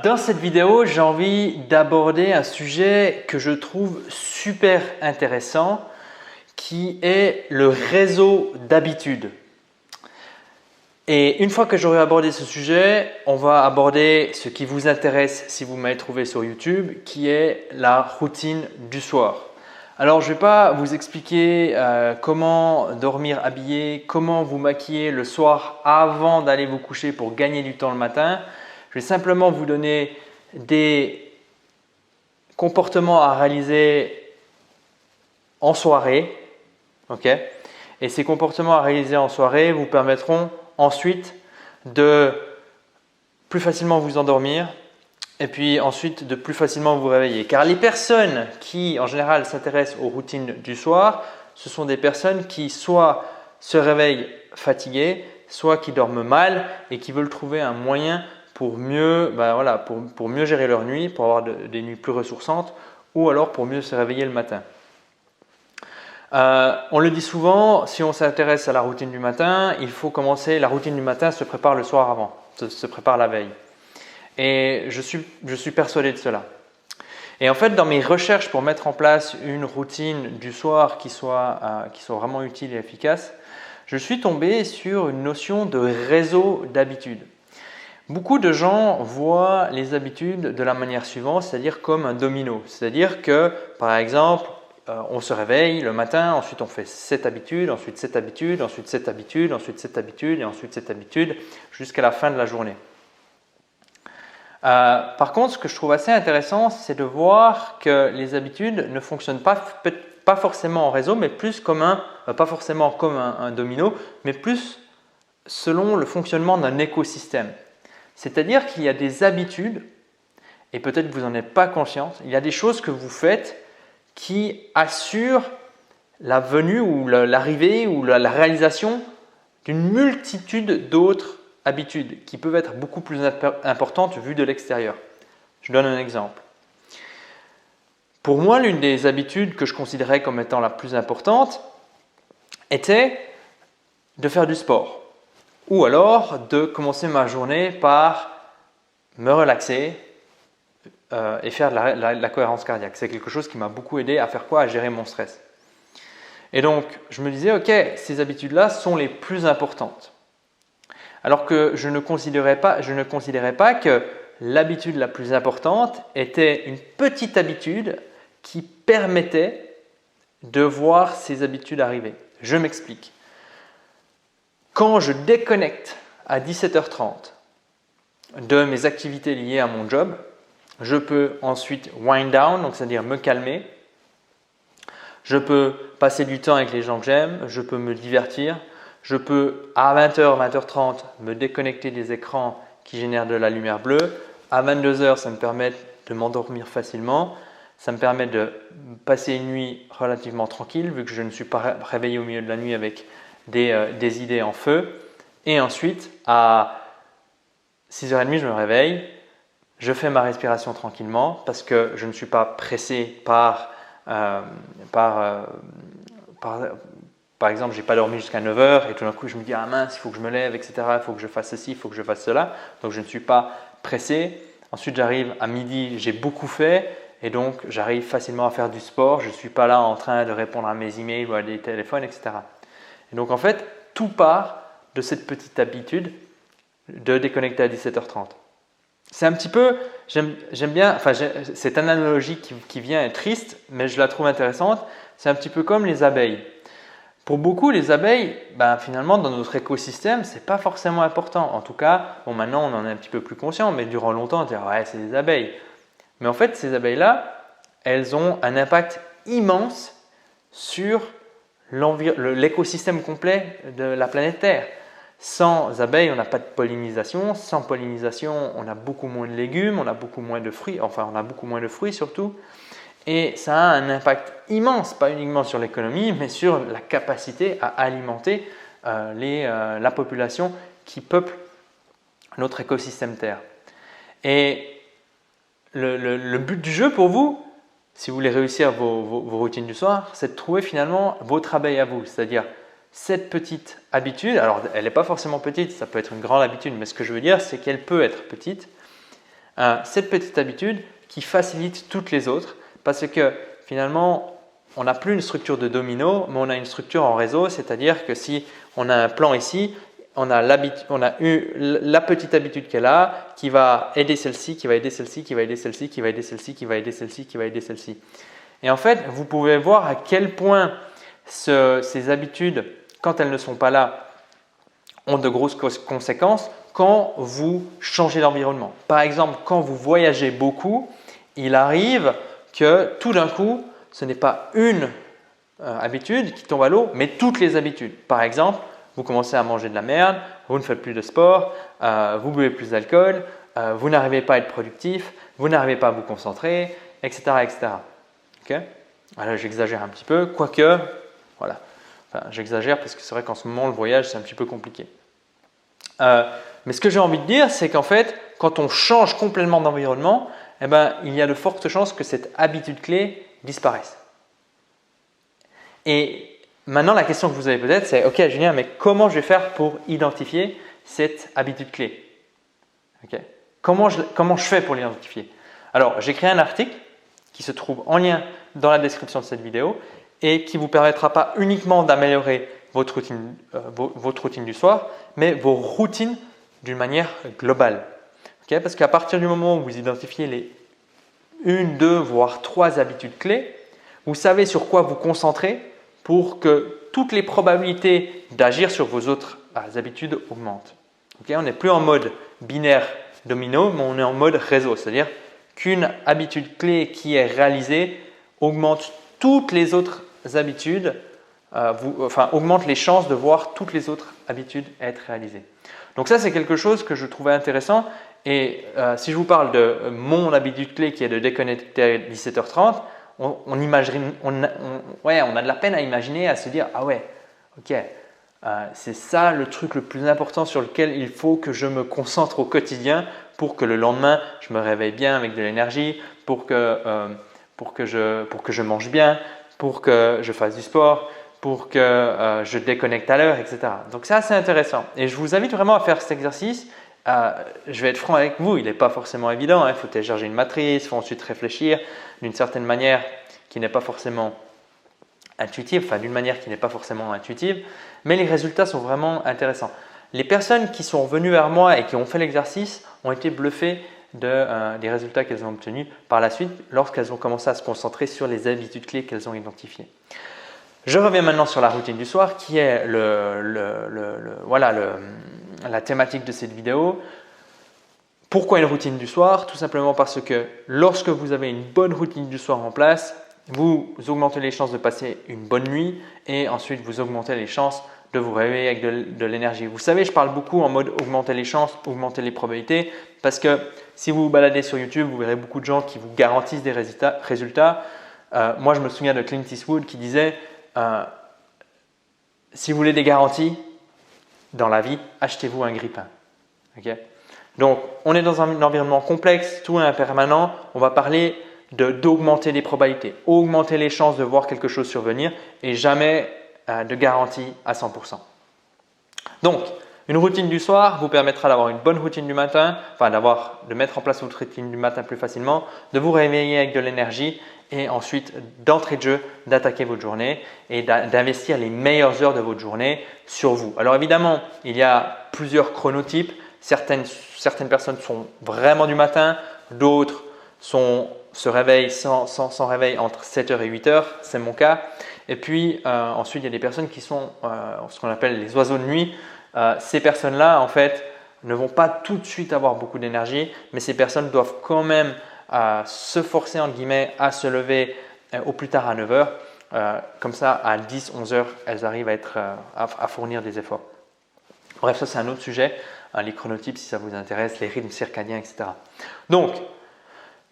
Dans cette vidéo, j'ai envie d'aborder un sujet que je trouve super intéressant qui est le réseau d'habitudes. Et une fois que j'aurai abordé ce sujet, on va aborder ce qui vous intéresse si vous m'avez trouvé sur YouTube, qui est la routine du soir. Alors, je ne vais pas vous expliquer comment dormir habillé, comment vous maquiller le soir avant d'aller vous coucher pour gagner du temps le matin. Je vais simplement vous donner des comportements à réaliser en soirée. Okay. Et ces comportements à réaliser en soirée vous permettront ensuite de plus facilement vous endormir et puis ensuite de plus facilement vous réveiller. Car les personnes qui en général s'intéressent aux routines du soir, ce sont des personnes qui soit se réveillent fatiguées, soit qui dorment mal et qui veulent trouver un moyen pour mieux, pour mieux gérer leur nuit, pour avoir des nuits plus ressourçantes ou alors pour mieux se réveiller le matin. On le dit souvent, si on s'intéresse à la routine du matin, il faut commencer, la routine du matin se prépare le soir avant, se prépare la veille. Et je suis persuadé de cela. Et en fait, dans mes recherches pour mettre en place une routine du soir qui soit vraiment utile et efficace, je suis tombé sur une notion de réseau d'habitudes. Beaucoup de gens voient les habitudes de la manière suivante, c'est-à-dire comme un domino. C'est-à-dire que, par exemple, on se réveille le matin, ensuite on fait cette habitude, ensuite cette habitude, ensuite cette habitude, ensuite cette habitude et ensuite cette habitude jusqu'à la fin de la journée. Par contre, ce que je trouve assez intéressant, c'est de voir que les habitudes ne fonctionnent pas forcément en réseau, mais plus comme pas forcément comme un domino, mais plus selon le fonctionnement d'un écosystème. C'est-à-dire qu'il y a des habitudes, et peut-être que vous n'en êtes pas conscient, il y a des choses que vous faites qui assurent la venue ou l'arrivée ou la réalisation d'une multitude d'autres habitudes qui peuvent être beaucoup plus importantes vues de l'extérieur. Je donne un exemple. Pour moi, l'une des habitudes que je considérais comme étant la plus importante était de faire du sport. Ou alors de commencer ma journée par me relaxer et faire de la cohérence cardiaque. C'est quelque chose qui m'a beaucoup aidé à faire quoi? À gérer mon stress. Et donc, je me disais, ok, ces habitudes-là sont les plus importantes. Alors que je ne considérais pas que l'habitude la plus importante était une petite habitude qui permettait de voir ces habitudes arriver. Je m'explique. Quand je déconnecte à 17h30 de mes activités liées à mon job, je peux ensuite wind down, donc c'est-à-dire me calmer. Je peux passer du temps avec les gens que j'aime, je peux me divertir. Je peux à 20h, 20h30 me déconnecter des écrans qui génèrent de la lumière bleue. À 22h, ça me permet de m'endormir facilement. Ça me permet de passer une nuit relativement tranquille vu que je ne suis pas réveillé au milieu de la nuit avec des idées en feu. Et ensuite, à 6h30, je me réveille. Je fais ma respiration tranquillement parce que je ne suis pas pressé par exemple, je n'ai pas dormi jusqu'à 9h et tout d'un coup, je me dis « Ah mince, il faut que je me lève, etc. Il faut que je fasse ceci, il faut que je fasse cela. » Donc, je ne suis pas pressé. Ensuite, j'arrive à midi, j'ai beaucoup fait et donc, j'arrive facilement à faire du sport. Je ne suis pas là en train de répondre à mes emails ou à des téléphones, etc. Et donc, en fait, tout part de cette petite habitude de déconnecter à 17h30. C'est un petit peu, j'aime bien, cette analogie qui vient est triste, mais je la trouve intéressante. C'est un petit peu comme les abeilles. Pour beaucoup, les abeilles, finalement, dans notre écosystème, ce n'est pas forcément important. En tout cas, maintenant, on en est un petit peu plus conscient, mais durant longtemps, on dirait « ouais, c'est des abeilles ». Mais en fait, ces abeilles-là, elles ont un impact immense sur l'écosystème complet de la planète Terre. Sans abeilles, on n'a pas de pollinisation. Sans pollinisation, on a beaucoup moins de légumes, on a beaucoup moins de fruits, on a beaucoup moins de fruits surtout. Et ça a un impact immense, pas uniquement sur l'économie, mais sur la capacité à alimenter la population qui peuple notre écosystème Terre. Et le but du jeu pour vous, si vous voulez réussir vos routines du soir, c'est de trouver finalement votre abeille à vous, c'est-à-dire cette petite habitude. Alors, elle n'est pas forcément petite, ça peut être une grande habitude, mais ce que je veux dire, c'est qu'elle peut être petite. cette petite habitude qui facilite toutes les autres parce que finalement, on n'a plus une structure de domino, mais on a une structure en réseau, c'est-à-dire que si on a un plan ici, on a eu la petite habitude qu'elle a qui va aider celle-ci, qui va aider celle-ci, qui va aider celle-ci, qui va aider celle-ci, qui va aider celle-ci, qui va aider celle-ci. Et en fait, vous pouvez voir à quel point ces habitudes, quand elles ne sont pas là, ont de grosses conséquences quand vous changez d'environnement. Par exemple, quand vous voyagez beaucoup, il arrive que tout d'un coup, ce n'est pas une habitude qui tombe à l'eau, mais toutes les habitudes. Par exemple, vous commencez à manger de la merde, vous ne faites plus de sport, vous buvez plus d'alcool, vous n'arrivez pas à être productif, vous n'arrivez pas à vous concentrer, etc. etc. Okay. Alors j'exagère un petit peu, quoique, voilà. Enfin, j'exagère parce que c'est vrai qu'en ce moment, le voyage, c'est un petit peu compliqué. Mais ce que j'ai envie de dire, c'est qu'en fait, quand on change complètement d'environnement, eh ben, il y a de fortes chances que cette habitude clé disparaisse. Et maintenant, la question que vous avez peut-être, c'est « Ok, Julien, mais comment je vais faire pour identifier cette habitude clé okay. Comment je fais pour l'identifier ?» Alors, j'ai créé un article qui se trouve en lien dans la description de cette vidéo et qui vous permettra pas uniquement d'améliorer votre routine du soir, mais vos routines d'une manière globale. Okay. Parce qu'à partir du moment où vous identifiez les 1, 2, voire 3 habitudes clés, vous savez sur quoi vous concentrer pour que toutes les probabilités d'agir sur vos autres habitudes augmentent. Okay. On n'est plus en mode binaire domino, mais on est en mode réseau, c'est-à-dire qu'une habitude clé qui est réalisée augmente toutes les autres habitudes, augmente les chances de voir toutes les autres habitudes être réalisées. Donc ça, c'est quelque chose que je trouvais intéressant. Et si je vous parle de mon habitude clé qui est de déconnecter à 17h30, on a de la peine à imaginer, à se dire « Ah ouais, ok, c'est ça le truc le plus important sur lequel il faut que je me concentre au quotidien pour que le lendemain, je me réveille bien avec de l'énergie, pour que je mange bien, pour que je fasse du sport, pour que je déconnecte à l'heure, etc. » Donc c'est assez intéressant. Et je vous invite vraiment à faire cet exercice. Je vais être franc avec vous, il n'est pas forcément évident. Il faut télécharger une matrice, il faut ensuite réfléchir d'une certaine manière qui n'est pas forcément intuitive, d'une manière qui n'est pas forcément intuitive, mais les résultats sont vraiment intéressants. Les personnes qui sont venues vers moi et qui ont fait l'exercice ont été bluffées des résultats qu'elles ont obtenus par la suite lorsqu'elles ont commencé à se concentrer sur les habitudes clés qu'elles ont identifiées. Je reviens maintenant sur la routine du soir qui est la thématique de cette vidéo. Pourquoi une routine du soir? Tout simplement parce que lorsque vous avez une bonne routine du soir en place, vous augmentez les chances de passer une bonne nuit et ensuite vous augmentez les chances de vous réveiller avec de l'énergie. Vous savez, je parle beaucoup en mode augmenter les chances, augmenter les probabilités parce que si vous vous baladez sur YouTube, vous verrez beaucoup de gens qui vous garantissent des résultats. Moi, je me souviens de Clint Eastwood qui disait si vous voulez des garanties dans la vie, achetez-vous un grille-pain. Okay. Donc, on est dans un environnement complexe, tout est impermanent. On va parler d'augmenter les probabilités, augmenter les chances de voir quelque chose survenir et jamais de garantie à 100%. Donc, une routine du soir vous permettra d'avoir une bonne routine du matin, de mettre en place votre routine du matin plus facilement, de vous réveiller avec de l'énergie et ensuite d'entrée de jeu, d'attaquer votre journée et d'investir les meilleures heures de votre journée sur vous. Alors évidemment, il y a plusieurs chronotypes. Certaines personnes sont vraiment du matin, d'autres se réveillent sans réveil entre 7h et 8h, c'est mon cas. Et puis ensuite, il y a des personnes qui sont ce qu'on appelle les oiseaux de nuit. Ces personnes-là, en fait, ne vont pas tout de suite avoir beaucoup d'énergie, mais ces personnes doivent quand même se forcer entre guillemets à se lever au plus tard à 9h. Comme ça, à 10, 11h, elles arrivent à fournir des efforts. Bref, ça c'est un autre sujet, les chronotypes si ça vous intéresse, les rythmes circadiens, etc. Donc,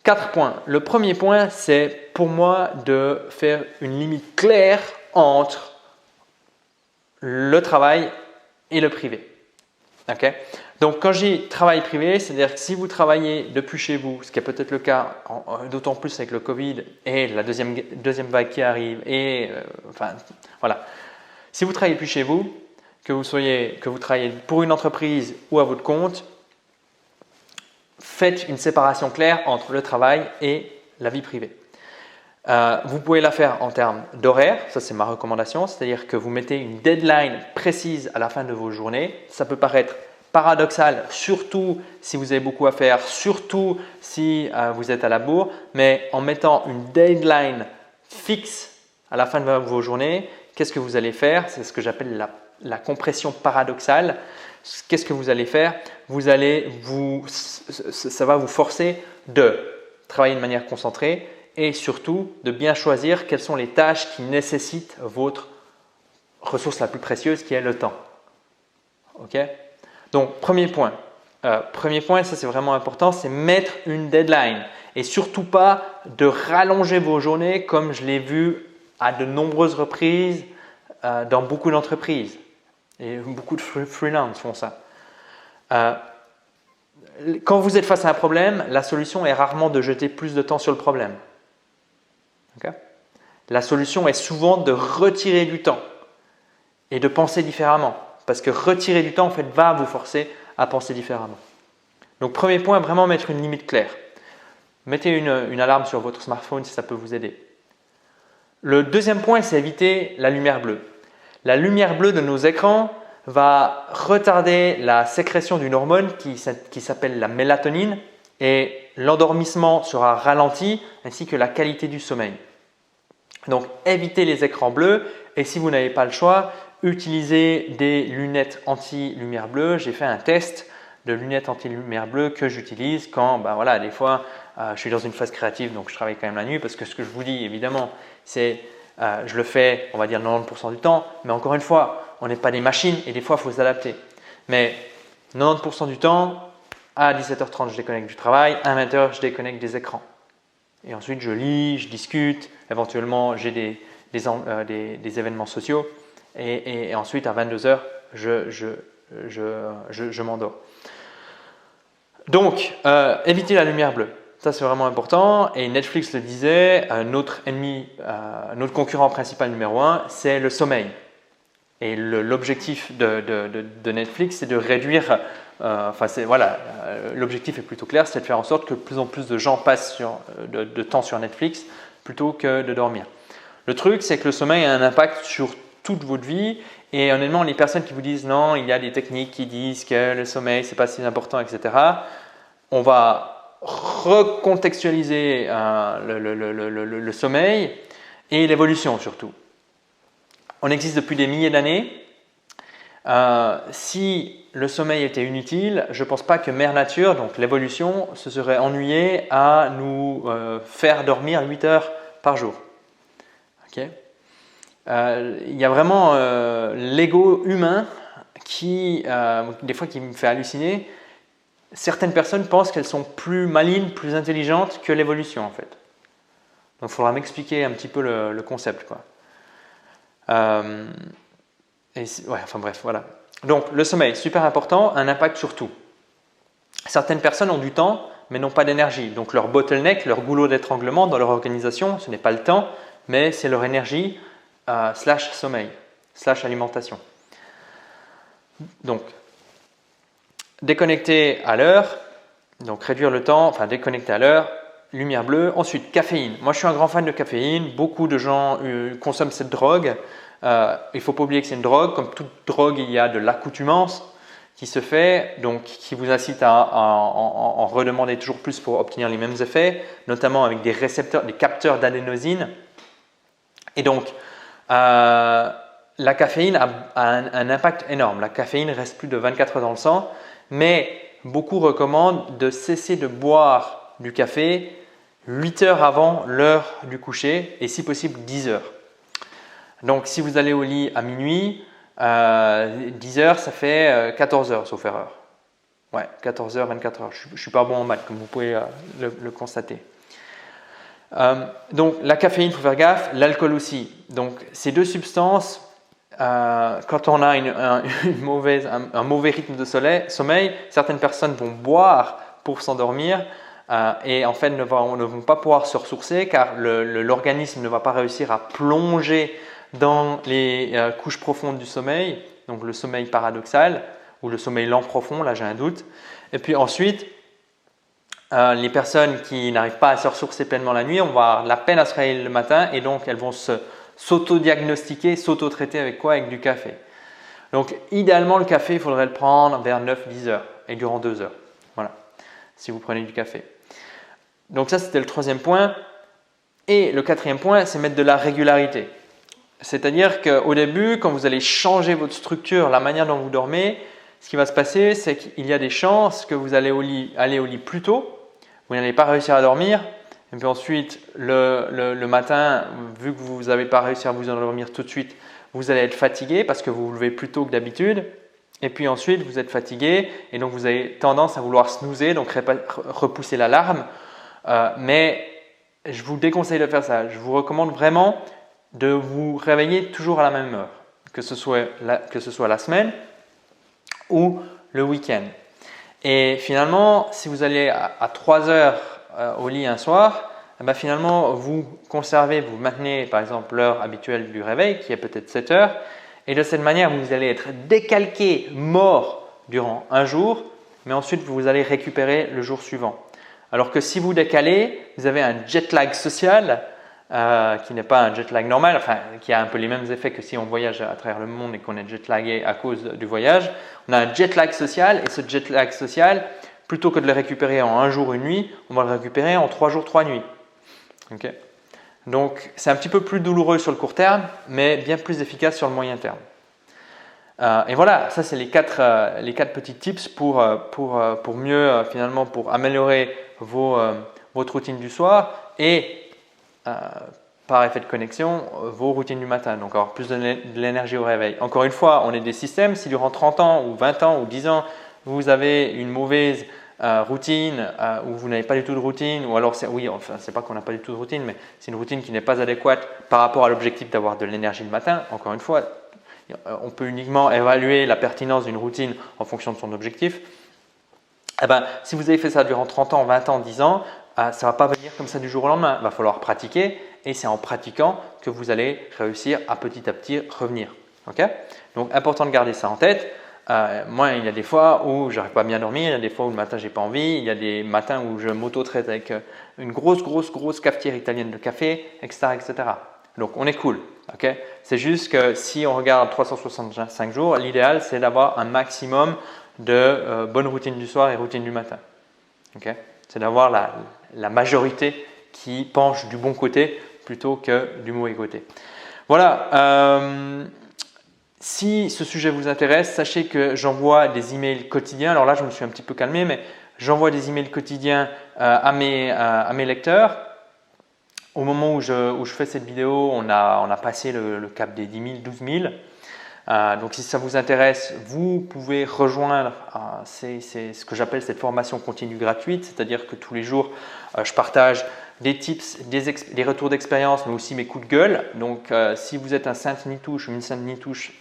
4 points. Le premier point, c'est pour moi de faire une limite claire entre le travail et le privé. Okay. Donc, quand j'ai travail privé, c'est-à-dire que si vous travaillez depuis chez vous, ce qui est peut-être le cas, d'autant plus avec le Covid et la deuxième vague qui arrive, voilà. Si vous travaillez depuis chez vous, que vous travaillez pour une entreprise ou à votre compte, faites une séparation claire entre le travail et la vie privée. Vous pouvez la faire en termes d'horaire, ça c'est ma recommandation, c'est-à-dire que vous mettez une deadline précise à la fin de vos journées. Ça peut paraître paradoxal, surtout si vous avez beaucoup à faire, surtout si vous êtes à la bourre, mais en mettant une deadline fixe à la fin de vos journées, qu'est-ce que vous allez faire? C'est ce que j'appelle la compression paradoxale. Qu'est-ce que vous allez faire? Ça va vous forcer de travailler de manière concentrée et surtout de bien choisir quelles sont les tâches qui nécessitent votre ressource la plus précieuse qui est le temps. Ok? Donc, premier point, ça c'est vraiment important, c'est mettre une deadline et surtout pas de rallonger vos journées comme je l'ai vu à de nombreuses reprises dans beaucoup d'entreprises et beaucoup de freelance font ça. Quand vous êtes face à un problème, la solution est rarement de jeter plus de temps sur le problème. Okay? La solution est souvent de retirer du temps et de penser différemment. Parce que retirer du temps en fait, va vous forcer à penser différemment. Donc premier point, vraiment mettre une limite claire. Mettez une alarme sur votre smartphone si ça peut vous aider. Le deuxième point, c'est éviter la lumière bleue. La lumière bleue de nos écrans va retarder la sécrétion d'une hormone qui s'appelle la mélatonine et l'endormissement sera ralenti ainsi que la qualité du sommeil. Donc évitez les écrans bleus et si vous n'avez pas le choix, utilisez des lunettes anti-lumière bleue. J'ai fait un test de lunettes anti-lumière bleue que j'utilise quand des fois je suis dans une phase créative donc je travaille quand même la nuit parce que ce que je vous dis évidemment c'est je le fais on va dire 90% du temps mais encore une fois on n'est pas des machines et des fois il faut s'adapter. Mais 90% du temps à 17h30 je déconnecte du travail, à 20h je déconnecte des écrans. Et ensuite je lis, je discute, éventuellement j'ai des événements sociaux et ensuite à 22h je m'endors. Donc évitez la lumière bleue, ça c'est vraiment important et Netflix le disait, notre concurrent principal numéro 1 c'est le sommeil. Et l'objectif de Netflix c'est de réduire l'objectif est plutôt clair, c'est de faire en sorte que de plus en plus de gens passent de temps sur Netflix plutôt que de dormir. Le truc, c'est que le sommeil a un impact sur toute votre vie et honnêtement, les personnes qui vous disent non, il y a des techniques qui disent que le sommeil, c'est pas si important, etc. On va recontextualiser le sommeil et l'évolution surtout. On existe depuis des milliers d'années. Si le sommeil était inutile, je ne pense pas que Mère Nature, donc l'évolution, se serait ennuyée à nous faire dormir 8 heures par jour. Okay. Il y a vraiment l'ego humain qui, des fois, qui me fait halluciner. Certaines personnes pensent qu'elles sont plus malines, plus intelligentes que l'évolution en fait. Donc il faudra m'expliquer un petit peu le concept, quoi. Voilà. Donc le sommeil, super important, un impact sur tout. Certaines personnes ont du temps mais n'ont pas d'énergie. Donc leur bottleneck, leur goulot d'étranglement dans leur organisation, ce n'est pas le temps, mais c'est leur énergie / sommeil, / alimentation. Donc déconnecter à l'heure, donc réduire le temps, déconnecter à l'heure, lumière bleue. Ensuite, caféine. Moi, je suis un grand fan de caféine. Beaucoup de gens consomment cette drogue. Il ne faut pas oublier que c'est une drogue. Comme toute drogue, il y a de l'accoutumance qui se fait, donc qui vous incite à en redemander toujours plus pour obtenir les mêmes effets, notamment avec des récepteurs, des capteurs d'adénosine. Et donc, la caféine a un impact énorme. La caféine reste plus de 24 heures dans le sang, mais beaucoup recommandent de cesser de boire du café 8 heures avant l'heure du coucher et si possible 10 heures. Donc si vous allez au lit à minuit, 10 heures ça fait 14 heures sauf erreur. Ouais, 14 heures, 24 heures. Je ne suis pas bon en maths comme vous pouvez le constater. Donc la caféine, il faut faire gaffe, l'alcool aussi. Donc ces deux substances, quand on a un mauvais rythme de sommeil, certaines personnes vont boire pour s'endormir et en fait ne vont pas pouvoir se ressourcer car l'organisme ne va pas réussir à plonger dans les couches profondes du sommeil, donc le sommeil paradoxal ou le sommeil lent profond, là j'ai un doute. Et puis ensuite, Les personnes qui n'arrivent pas à se ressourcer pleinement la nuit, on va avoir la peine à se réveiller le matin et donc elles vont s'auto-diagnostiquer, s'auto-traiter avec quoi? Avec du café. Donc idéalement le café, il faudrait le prendre vers 9-10 heures et durant 2 heures. Voilà, si vous prenez du café. Donc ça c'était le troisième point. Et le quatrième point, c'est mettre de la régularité. C'est-à-dire qu'au début, quand vous allez changer votre structure, la manière dont vous dormez, ce qui va se passer, c'est qu'il y a des chances que vous allez aller au lit plus tôt, vous n'allez pas réussir à dormir, et puis ensuite, le matin, vu que vous n'avez pas réussi à vous endormir tout de suite, vous allez être fatigué parce que vous vous levez plus tôt que d'habitude, et puis ensuite, vous êtes fatigué, et donc vous avez tendance à vouloir snoozer, donc repousser l'alarme, mais je vous déconseille de faire ça. Je vous recommande vraiment de vous réveiller toujours à la même heure, que ce soit la semaine ou le week-end. Et finalement, si vous allez à 3 heures au lit un soir, finalement, vous maintenez par exemple l'heure habituelle du réveil qui est peut-être 7 heures. Et de cette manière, vous allez être décalqué, mort durant un jour, mais ensuite vous allez récupérer le jour suivant. Alors que si vous décalez, vous avez un jet lag social qui n'est pas un jet lag normal, enfin qui a un peu les mêmes effets que si on voyage à travers le monde et qu'on est jet lagué à cause du voyage. On a un jet lag social et ce jet lag social, plutôt que de le récupérer en un jour, une nuit, on va le récupérer en 3 jours, 3 nuits. Okay. Donc c'est un petit peu plus douloureux sur le court terme, mais bien plus efficace sur le moyen terme. Et voilà, ça c'est les quatre petits tips pour mieux finalement pour améliorer votre routine du soir et par effet de connexion vos routines du matin, donc avoir plus de l'énergie au réveil. Encore une fois, on est des systèmes, si durant 30 ans ou 20 ans ou 10 ans vous avez une mauvaise routine ou vous n'avez pas du tout de routine, ou alors c'est pas qu'on n'a pas du tout de routine, mais c'est une routine qui n'est pas adéquate par rapport à l'objectif d'avoir de l'énergie le matin. Encore une fois, on peut uniquement évaluer la pertinence d'une routine en fonction de son objectif. Si vous avez fait ça durant 30 ans, 20 ans, 10 ans, ça ne va pas venir comme ça du jour au lendemain. Il va falloir pratiquer et c'est en pratiquant que vous allez réussir à petit revenir. Okay? Donc, important de garder ça en tête. Moi, il y a des fois où je n'arrive pas à bien dormir, il y a des fois où le matin, je n'ai pas envie, il y a des matins où je m'auto-traite avec une grosse cafetière italienne de café, etc. etc. Donc, on est cool. Okay? C'est juste que si on regarde 365 jours, l'idéal, c'est d'avoir un maximum de bonnes routines du soir et routines du matin. Okay? C'est d'avoir la majorité qui penche du bon côté plutôt que du mauvais côté. Voilà. Si ce sujet vous intéresse, sachez que j'envoie des emails quotidiens. Alors là, je me suis un petit peu calmé, mais j'envoie des emails quotidiens à mes lecteurs. Au moment où je fais cette vidéo, on a passé le cap des 10 000, 12 000. Donc si ça vous intéresse, vous pouvez rejoindre c'est ce que j'appelle cette formation continue gratuite, c'est-à-dire que tous les jours je partage des tips, des retours d'expérience, mais aussi mes coups de gueule. Donc si vous êtes un Sainte-Nitouche ou une Sainte-Nitouche,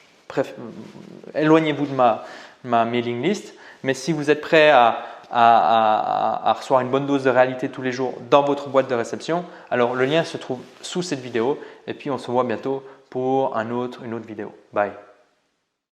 éloignez-vous de ma mailing list. Mais si vous êtes prêt à recevoir une bonne dose de réalité tous les jours dans votre boîte de réception, alors le lien se trouve sous cette vidéo et puis on se voit bientôt pour une autre vidéo. Bye.